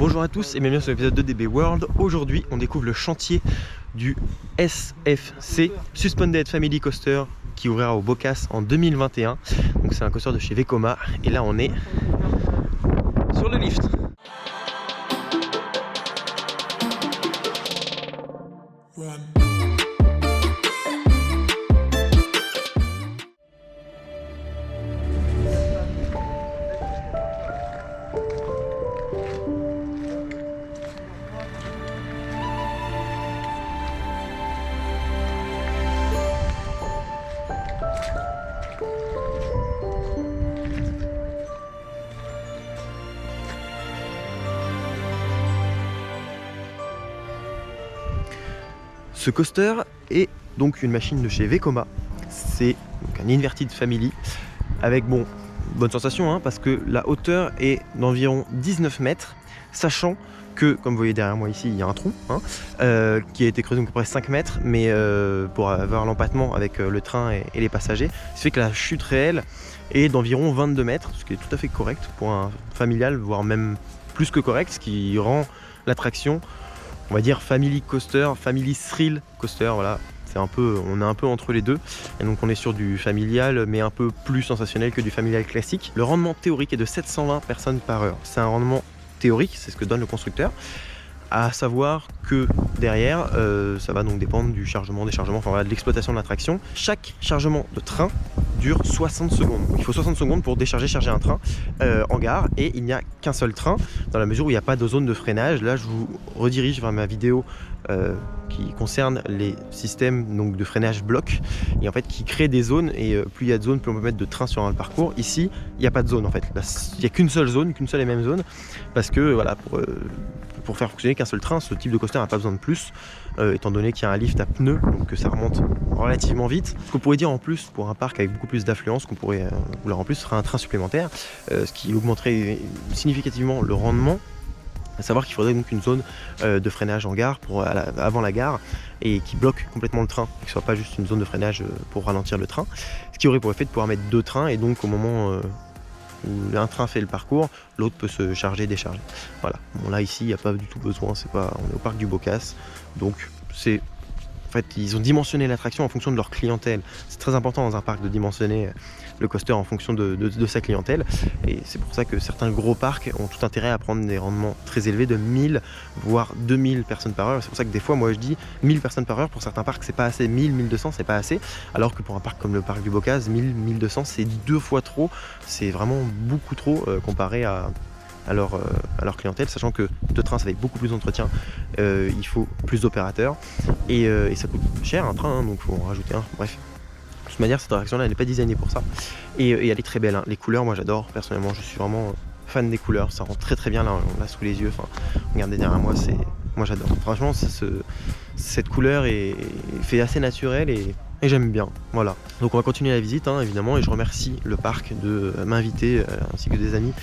Bonjour à tous et bienvenue sur l'épisode de DB World. Aujourd'hui on découvre le chantier du SFC Suspended Family Coaster qui ouvrira au Bocas en 2021. Donc c'est un coaster de chez Vekoma et là on est sur le lift. Ce coaster est donc une machine de chez Vekoma. C'est un Inverted Family avec bonne sensation parce que la hauteur est d'environ 19 mètres, sachant que, comme vous voyez derrière moi ici, il y a un trou qui a été creusé donc à peu près 5 mètres, mais pour avoir l'empattement avec le train et les passagers, ce fait que la chute réelle est d'environ 22 mètres, ce qui est tout à fait correct pour un familial, voire même plus que correct, ce qui rend l'attraction, on va dire, family coaster, family thrill coaster, voilà. On est un peu entre les deux, et donc on est sur du familial mais un peu plus sensationnel que du familial classique. Le rendement théorique est de 720 personnes par heure. C'est un rendement théorique, c'est ce que donne le constructeur. À savoir que derrière, ça va donc dépendre du chargement, déchargement, enfin voilà, de l'exploitation de l'attraction. Chaque chargement de train dure 60 secondes. Donc il faut 60 secondes pour décharger, charger un train en gare, et il n'y a qu'un seul train dans la mesure où il n'y a pas de zone de freinage. Là je vous redirige vers ma vidéo qui concerne les systèmes donc, de freinage bloc, et en fait qui crée des zones, et plus il y a de zones, plus on peut mettre de trains sur un parcours. Ici il n'y a pas de zone en fait, là, il n'y a qu'une seule zone, qu'une seule et même zone, parce que voilà, pour faire fonctionner qu'un seul train, ce type de coaster n'a pas besoin de plus, étant donné qu'il y a un lift à pneus, donc que ça remonte relativement vite. Ce qu'on pourrait dire en plus, pour un parc avec beaucoup plus d'affluence, qu'on pourrait vouloir en plus, ce serait un train supplémentaire, ce qui augmenterait significativement le rendement. À savoir qu'il faudrait donc une zone de freinage en gare avant la gare, et qui bloque complètement le train, que ce soit pas juste une zone de freinage pour ralentir le train, ce qui aurait pour effet de pouvoir mettre deux trains, et donc au moment où un train fait le parcours, l'autre peut se charger et décharger. Voilà. Bon, là ici il n'y a pas du tout besoin, on est au parc du Bocas, donc c'est en fait, ils ont dimensionné l'attraction en fonction de leur clientèle. C'est très important dans un parc de dimensionner le coaster en fonction de sa clientèle. Et c'est pour ça que certains gros parcs ont tout intérêt à prendre des rendements très élevés de 1000 voire 2000 personnes par heure. C'est pour ça que des fois, moi je dis 1000 personnes par heure, pour certains parcs c'est pas assez, 1000, 1200 c'est pas assez. Alors que pour un parc comme le parc du Bocas, 1000, 1200 c'est 2 fois trop. C'est vraiment beaucoup trop comparé à leur clientèle, sachant que deux trains ça va être beaucoup plus d'entretien, il faut plus d'opérateurs, et ça coûte cher un train, donc il faut en rajouter un. Bref, de toute manière cette attraction là elle n'est pas designée pour ça, et elle est très belle, les couleurs moi j'adore, personnellement je suis vraiment fan des couleurs, ça rend très très bien, là on l'a sous les yeux, enfin regardez derrière moi, moi j'adore, franchement cette couleur fait assez naturel, et j'aime bien, voilà. Donc on va continuer la visite évidemment, et je remercie le parc de m'inviter ainsi que des amis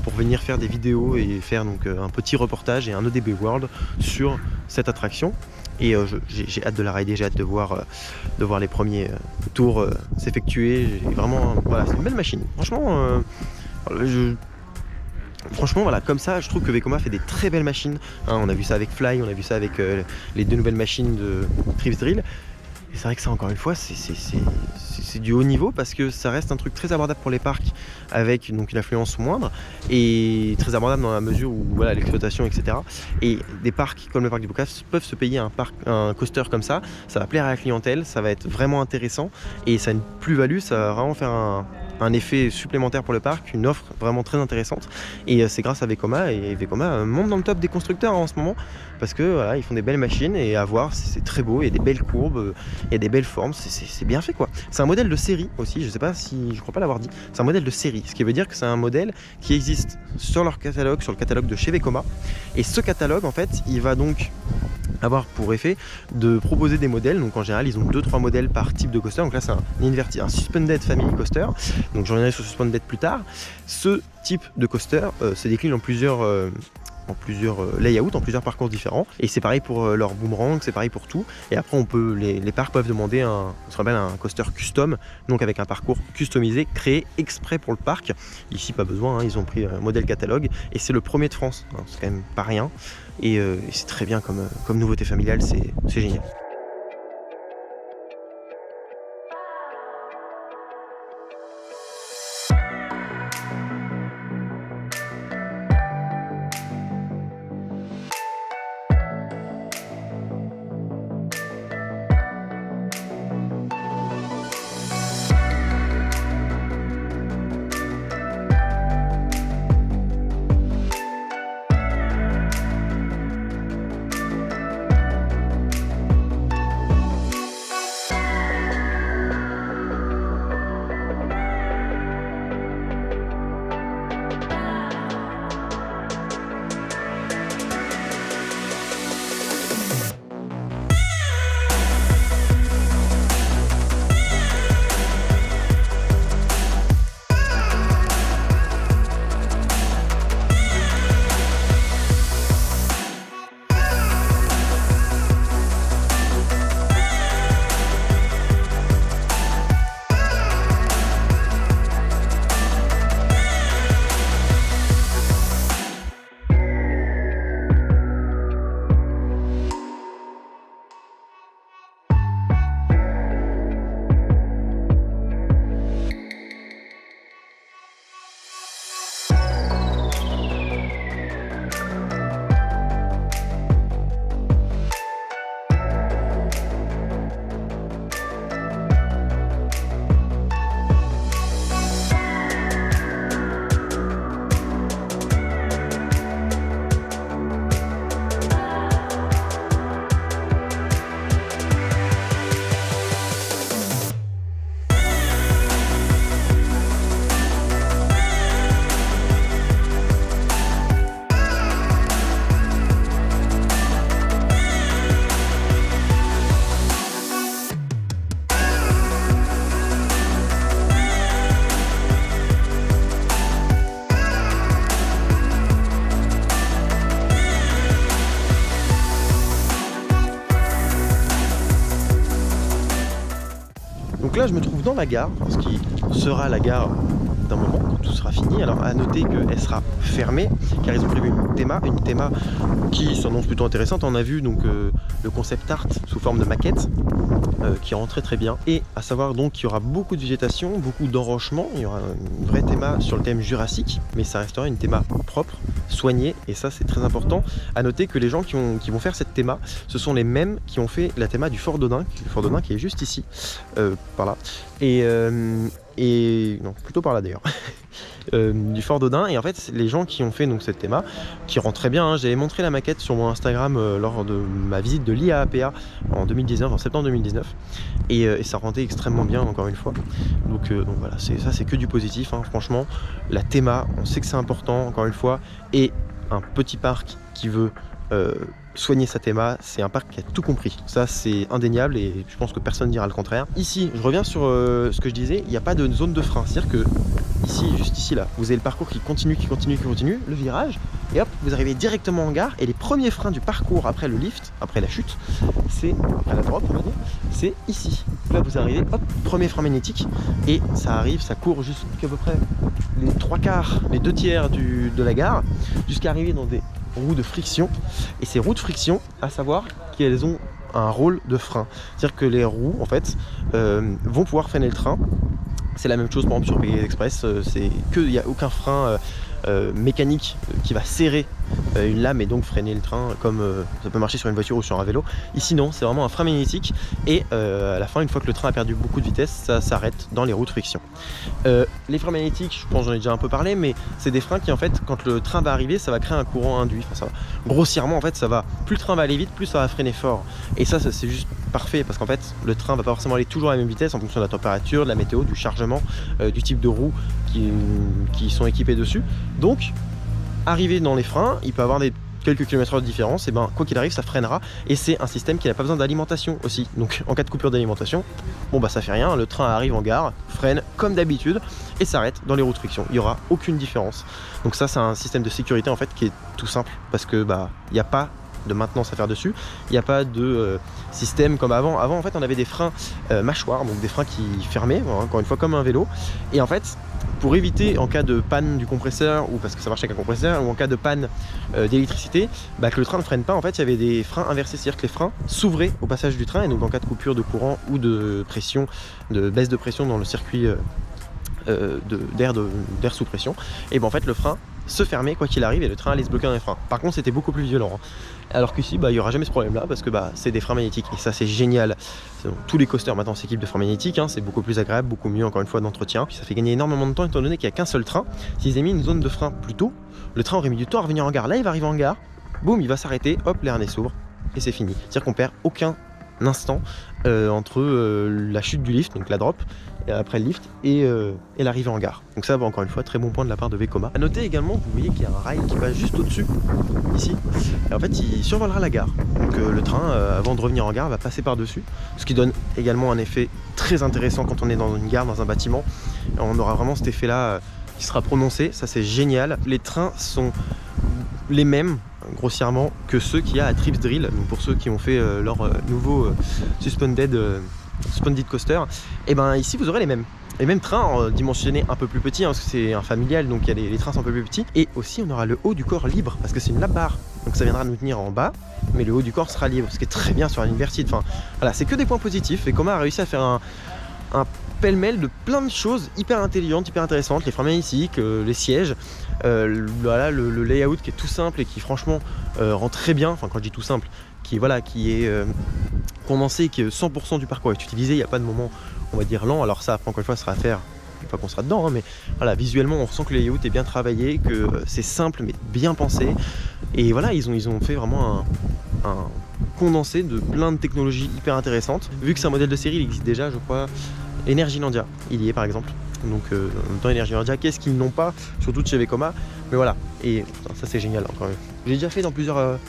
pour venir faire des vidéos et faire donc un petit reportage et un EDB World sur cette attraction. Et j'ai hâte de la rider, j'ai hâte de voir les premiers tours s'effectuer. Vraiment, voilà, c'est une belle machine. Franchement, voilà, comme ça, je trouve que Vekoma fait des très belles machines. On a vu ça avec Fly, on a vu ça avec les deux nouvelles machines de Thrift Drill. Et c'est vrai que ça, encore une fois, c'est du haut niveau, parce que ça reste un truc très abordable pour les parcs, avec donc une affluence moindre, et très abordable dans la mesure où voilà, l'exploitation, etc. Et des parcs comme le parc du Bocas peuvent se payer un coaster comme ça va plaire à la clientèle, ça va être vraiment intéressant, et ça a une plus-value, ça va vraiment faire un effet supplémentaire pour le parc, une offre vraiment très intéressante, et c'est grâce à Vekoma, et Vekoma monte dans le top des constructeurs en ce moment, parce que voilà, ils font des belles machines, et à voir, c'est très beau, il y a des belles courbes, il y a des belles formes, c'est bien fait quoi. C'est un modèle de série aussi, je crois pas l'avoir dit, c'est un modèle de série, ce qui veut dire que c'est un modèle qui existe sur leur catalogue, sur le catalogue de chez Vekoma, et ce catalogue en fait, il va donc avoir pour effet de proposer des modèles. Donc en général ils ont 2-3 modèles par type de coaster, donc là c'est un Suspended Family Coaster, donc je reviendrai sur Suspended plus tard. Ce type de coaster se décline en plusieurs en plusieurs layouts, en plusieurs parcours différents. Et c'est pareil pour leur boomerang, c'est pareil pour tout. Et après, les parcs peuvent demander ce qu'on appelle un coaster custom, donc avec un parcours customisé, créé exprès pour le parc. Ici, pas besoin, ils ont pris un modèle catalogue et c'est le premier de France. C'est quand même pas rien. Et c'est très bien comme nouveauté familiale, c'est génial. Donc là je me trouve dans la gare, ce qui sera la gare d'un moment quand tout sera fini. Alors à noter qu'elle sera fermée car ils ont prévu une théma qui s'annonce plutôt intéressante. On a vu donc le concept art sous forme de maquette qui rend très bien, et à savoir donc qu'il y aura beaucoup de végétation, beaucoup d'enrochement. Il y aura une vraie théma sur le thème jurassique, mais ça restera une théma propre, soignée, et ça c'est très important. À noter que les gens qui vont faire cette théma, ce sont les mêmes qui ont fait la théma du Fort d'Odin, qui est juste ici, par là, et non, plutôt par là d'ailleurs. Du Fort d'Odin. Et en fait les gens qui ont fait donc cette théma, qui rend très bien, j'avais montré la maquette sur mon Instagram lors de ma visite de l'IAAPA en 2019, en septembre 2019, et ça rendait extrêmement bien encore une fois. Donc voilà, c'est que du positif, hein. Franchement la théma, on sait que c'est important encore une fois, et un petit parc qui veut soigner sa théma, c'est un parc qui a tout compris. Ça c'est indéniable et je pense que personne ne dira le contraire. Ici, je reviens sur ce que je disais, il n'y a pas de zone de frein, c'est-à-dire que ici, juste ici là, vous avez le parcours qui continue, le virage, et hop, vous arrivez directement en gare, et les premiers freins du parcours après le lift, après la chute, c'est, après la drop on va dire, c'est ici. Là vous arrivez, hop, premier frein magnétique, et ça arrive, ça court jusqu'à peu près les 3/4, les 2/3 de la gare, jusqu'à arriver dans des roues de friction. Et ces roues de friction, à savoir qu'elles ont un rôle de frein, c'est-à-dire que les roues en fait vont pouvoir freiner le train. C'est la même chose par exemple sur Pégasus Express, c'est qu'il n'y a aucun frein mécanique qui va serrer une lame et donc freiner le train comme ça peut marcher sur une voiture ou sur un vélo. Ici non, c'est vraiment un frein magnétique, et à la fin, une fois que le train a perdu beaucoup de vitesse, ça s'arrête dans les roues de friction. Les freins magnétiques, je pense que j'en ai déjà un peu parlé, mais c'est des freins qui en fait, quand le train va arriver, ça va créer un courant induit. Enfin, ça va, grossièrement en fait, ça va, plus le train va aller vite, plus ça va freiner fort. Et ça c'est juste parfait, parce qu'en fait le train va pas forcément aller toujours à la même vitesse en fonction de la température, de la météo, du chargement, du type de roues qui sont équipées dessus. Donc arrivé dans les freins, il peut avoir des quelques kilomètres de différence, et ben quoi qu'il arrive ça freinera, et c'est un système qui n'a pas besoin d'alimentation aussi, donc en cas de coupure d'alimentation, bon bah ça fait rien, le train arrive en gare, freine comme d'habitude et s'arrête dans les roues de friction, il n'y aura aucune différence. Donc ça c'est un système de sécurité en fait qui est tout simple, parce que bah il n'y a pas de maintenance à faire dessus, il n'y a pas de système comme avant. Avant en fait on avait des freins mâchoires, donc des freins qui fermaient, encore une fois comme un vélo, et en fait pour éviter en cas de panne du compresseur, ou parce que ça marche avec un compresseur, ou en cas de panne d'électricité, bah, que le train ne freine pas, en fait il y avait des freins inversés, c'est-à-dire que les freins s'ouvraient au passage du train, et donc en cas de coupure de courant ou de pression, de baisse de pression dans le circuit d'air sous pression, et ben en fait le frein se fermait quoi qu'il arrive, et le train allait se bloquer dans les freins. Par contre c'était beaucoup plus violent, hein. Alors qu'ici bah, il n'y aura jamais ce problème là, parce que bah, c'est des freins magnétiques, et ça c'est génial. Donc, tous les coasters maintenant s'équipent de freins magnétiques, hein. C'est beaucoup plus agréable, beaucoup mieux encore une fois d'entretien, puis ça fait gagner énormément de temps étant donné qu'il n'y a qu'un seul train. S'ils avaient mis une zone de frein plus tôt, le train aurait mis du temps à revenir en gare. Là il va arriver en gare, boum, il va s'arrêter, hop, les harnais s'ouvrent et c'est fini. C'est-à-dire qu'on perd aucun instant entre la chute du lift, donc la drop, après le lift, et l'arrivée en gare. Donc ça, encore une fois, très bon point de la part de Vekoma. A noter également, vous voyez qu'il y a un rail qui passe juste au-dessus, ici, et en fait il survolera la gare. Donc le train, avant de revenir en gare, va passer par-dessus, ce qui donne également un effet très intéressant quand on est dans une gare, dans un bâtiment. On aura vraiment cet effet-là qui sera prononcé, ça c'est génial. Les trains sont les mêmes, grossièrement, que ceux qu'il y a à Trips Drill, donc pour ceux qui ont fait leur nouveau Suspended Coaster, et ben ici vous aurez les mêmes trains dimensionnés un peu plus petits, hein, parce que c'est un familial, donc il y a les trains sont un peu plus petits, et aussi on aura le haut du corps libre, parce que c'est une lap bar, donc ça viendra nous tenir en bas, mais le haut du corps sera libre, ce qui est très bien sur un inverted. Enfin voilà, c'est que des points positifs, et Vekoma a réussi à faire un pêle-mêle de plein de choses hyper intelligentes, hyper intéressantes, les freins magnétiques, les sièges, voilà, le layout qui est tout simple et qui franchement rend très bien, enfin quand je dis tout simple, qui est condensé, qui est 100% du parcours est utilisé, il n'y a pas de moment on va dire lent. Alors ça après encore une fois ça sera à faire une fois qu'on sera dedans, hein, mais voilà, visuellement on ressent que le layout est bien travaillé, que c'est simple mais bien pensé, et voilà, ils ont fait vraiment un condensé de plein de technologies hyper intéressantes. Vu que c'est un modèle de série, il existe déjà je crois Energylandia, il y est par exemple. Donc en même temps Energylandia, qu'est-ce qu'ils n'ont pas, surtout de chez Vekoma, mais voilà, et ça c'est génial encore. J'ai déjà fait dans plusieurs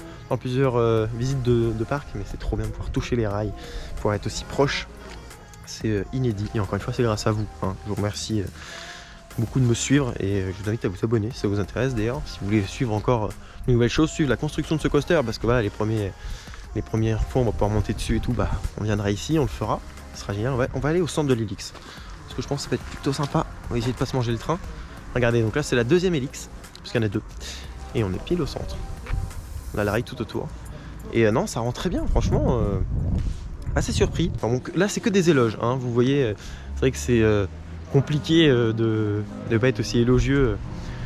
visites de parc, mais c'est trop bien de pouvoir toucher les rails, pouvoir être aussi proche, c'est inédit, et encore une fois c'est grâce à vous, hein. Je vous remercie beaucoup de me suivre, et je vous invite à vous abonner si ça vous intéresse. D'ailleurs si vous voulez suivre encore de nouvelles choses, suivre la construction de ce coaster, parce que voilà, les premières fois on va pouvoir monter dessus et tout, bah on viendra ici, on le fera, ce sera génial. On va aller au centre de l'Helix, parce que je pense que ça va être plutôt sympa. On va essayer de pas se manger le train. Regardez, donc là c'est la deuxième Helix, parce qu'il y en a deux, et on est pile au centre. On a la rail tout autour, et non, ça rend très bien, franchement, assez surpris. Enfin, bon, là c'est que des éloges, hein. Vous voyez, c'est vrai que c'est compliqué de ne pas être aussi élogieux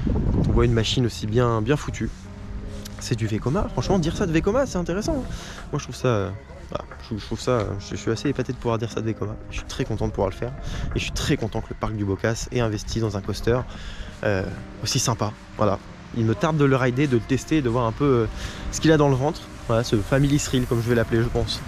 quand on voit une machine aussi bien foutue. C'est du Vekoma, franchement, dire ça de Vekoma c'est intéressant, hein. Moi je trouve ça, voilà, je suis assez épaté de pouvoir dire ça de Vekoma. Je suis très content de pouvoir le faire, et je suis très content que le parc du Bocas ait investi dans un coaster aussi sympa. Voilà, il me tarde de le rider, de le tester, de voir un peu ce qu'il a dans le ventre. Voilà, ce family thrill comme je vais l'appeler, je pense.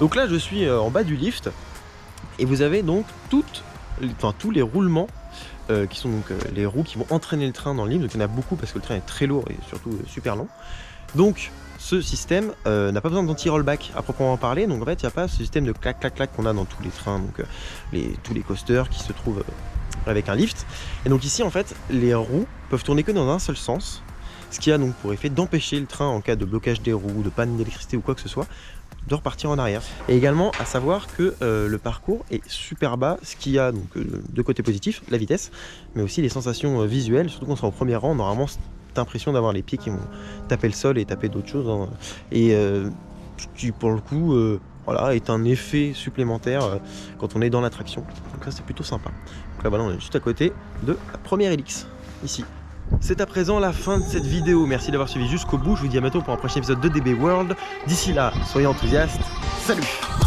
Donc là je suis en bas du lift et vous avez donc tous les roulements qui sont donc les roues qui vont entraîner le train dans le lift. Donc il y en a beaucoup parce que le train est très lourd et surtout super long. Donc ce système n'a pas besoin d'anti-rollback à proprement parler, donc en fait il n'y a pas ce système de clac clac clac qu'on a dans tous les trains, donc tous les coasters qui se trouvent avec un lift. Et donc ici en fait les roues peuvent tourner que dans un seul sens, ce qui a donc pour effet d'empêcher le train en cas de blocage des roues, de panne d'électricité ou quoi que ce soit, de repartir en arrière. Et également à savoir que le parcours est super bas, ce qui a donc deux côtés positifs, la vitesse, mais aussi les sensations visuelles, surtout quand on sera au premier rang, normalement impression d'avoir les pieds qui vont taper le sol et taper d'autres choses, hein. Et ce qui pour le coup voilà, est un effet supplémentaire quand on est dans l'attraction, donc ça c'est plutôt sympa. Donc là voilà, on est juste à côté de la première Helix ici. C'est à présent la fin de cette vidéo, merci d'avoir suivi jusqu'au bout, je vous dis à bientôt pour un prochain épisode de DB World. D'ici là, soyez enthousiastes, salut!